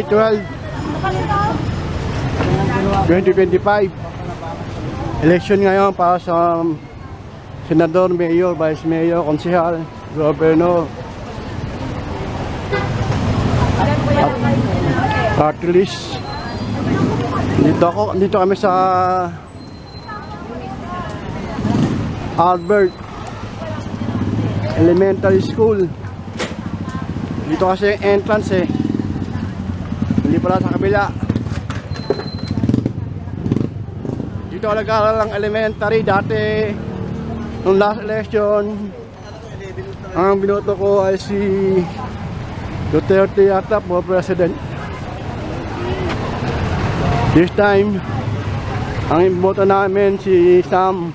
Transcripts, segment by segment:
12, 2025. Election ngayon para sa senador, mayor, vice mayor, konsehal, gobernador, party list. Dito kami sa Albert Elementary School. Dito kasi yung entrance eh. Hindi pala sa kabila. Dito ako nag-aaral ng elementary dati. Nung last election, ang binoto ko ay si Duterte yata for president. This time, ang binoto namin si Sam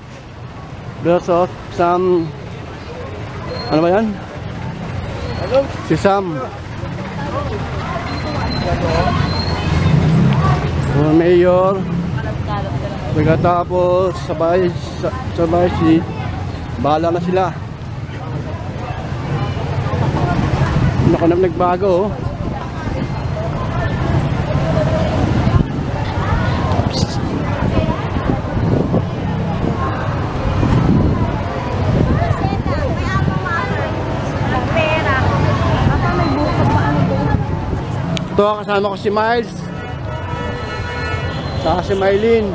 versus Sam. Ano ba yan? Si Sam. Mayor. Pagkatapos sabay si bahala na sila. Naku na nagbago oh. Ito kasama ko si Miles. Saka si Mylene.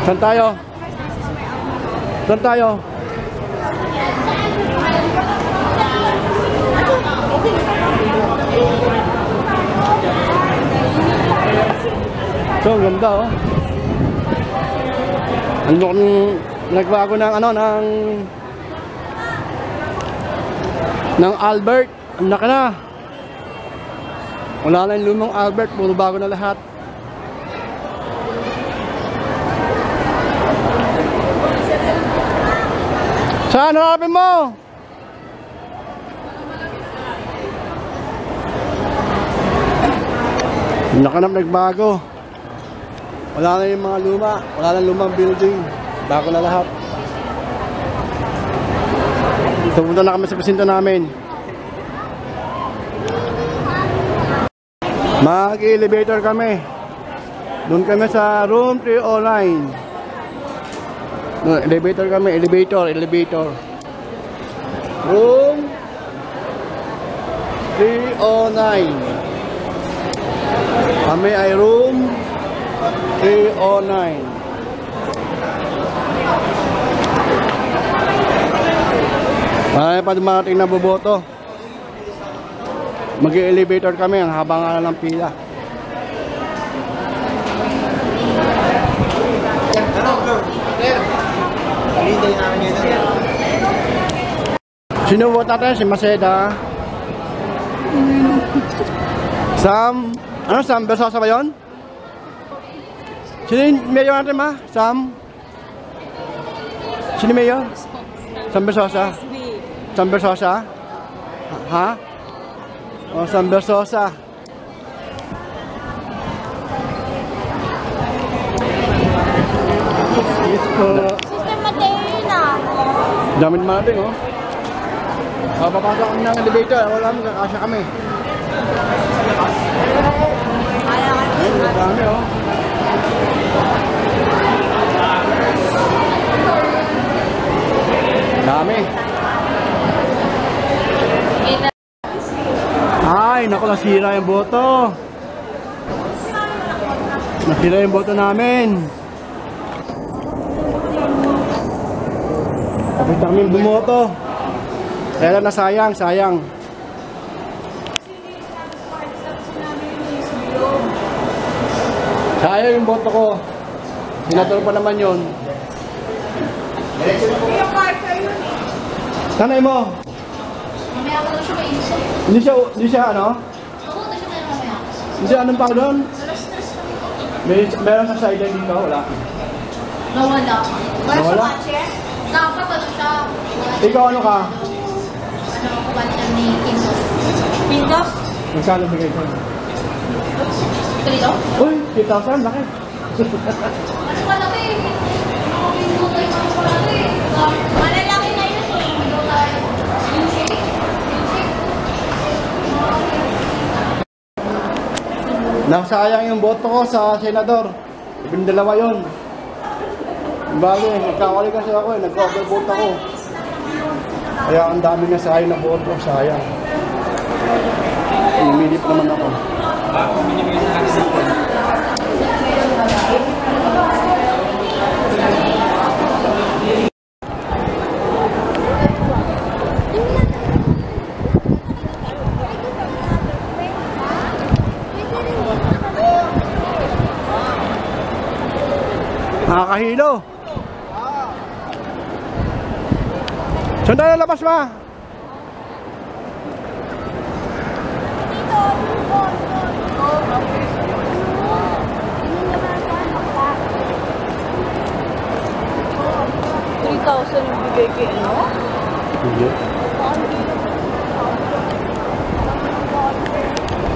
Saan tayo? Saan tayo? So, ganda oh. Ano kung nagbago ng ano ng Albert, ang laki na. Wala na yung lumang Albert, puro bago na lahat. Saan hanapin mo? Ang laki na nagbago. Wala na yung mga luma, wala na lumang building, bago na lahat. So punta na kami sa presinto namin. Mag-elevator kami. Doon kami sa room 309. No, elevator kami, elevator. Room 309. Kami ay room 309. Marami pa dumating na boboto. Mag-elevator kami, ang haba nga ng pila. Sino vote natin? Si Maceda. Sam. Ano Sam? Bersosa ba yun? Sino yung mayor natin ma? Sam? Sino yung mayor? Sam Bersosa? Sam Bersosa? Ha? O, Sam Bersosa. Sister Mateo na. Damit natin oh. Papapasok kami ng elevator. Wala mo, kakasya kami. Ayun, dami oh. Dami. Ay, naku, nasira yung boto. Nasira yung boto namin. Tapos kami bumoto. Kaya lang nasayang, sayang. Sayang yung boto ko. Sinatol pa naman yun. Tanay mo. Mamaya ko lang siya maisip. Hindi siya ano? Oo, na siya mamaya. Hindi siya anong pa doon? Meron sa sideline dito, wala. Nawala. Nawala? Dapat ano siya. Ikaw ano ka? Ano ako ba siya ni Kindos? Kindos? Magkano bigay ko? 3 daw? Uy, 3,000, laki. Mas malaki. Nasayang yung boto ko sa senador. Dalawa yun. Bali, nagkakali kasi ako eh. Nag-overvote ako. Kaya ang dami na sayang na boto. Sayang. Namilip naman ako. Nakakahilo. Saan tayo lalabas, ma? $3,000 yung bigay kay ano? Hindi.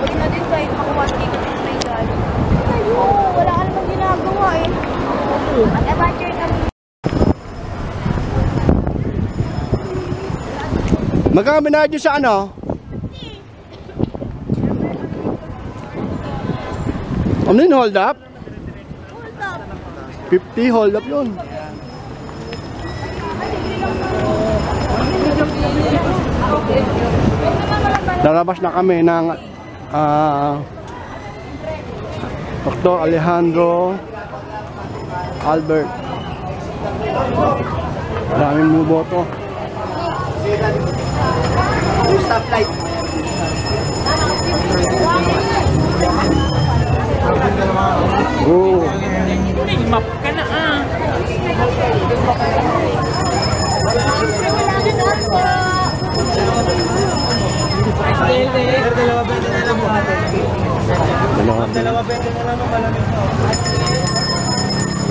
Pwede na din kahit makuha ticket sa may galing. Oo, wala ka namang ginagawa eh. Mag-adventure kami. Magkano binayad nyo sa ano? Ano yun, hold up? Hold up. 50 hold up yun. Lalabas na kami ng Dr. Alejandro Albert. Maraming bumoto. Stoplight. Oh. Map ka na ah.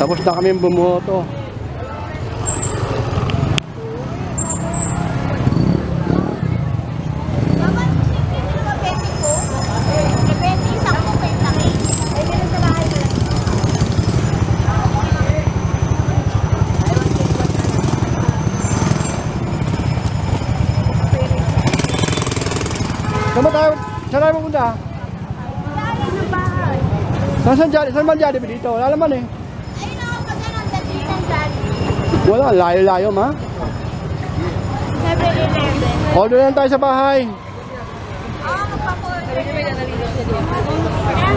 Tapos na kami bumoto. Saan tayo pupunta? Saan man Jollibee dito? Wala naman eh. Ayun ako, pag ganun, dati ng Jollibee. Wala, layo-layo ma. 7-Eleven. Order lang tayo sa bahay. Oo, magpa-order. Kaya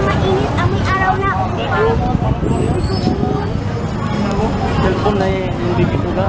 mainit, amoy araw na. Cellphone na yung bibig ko ga.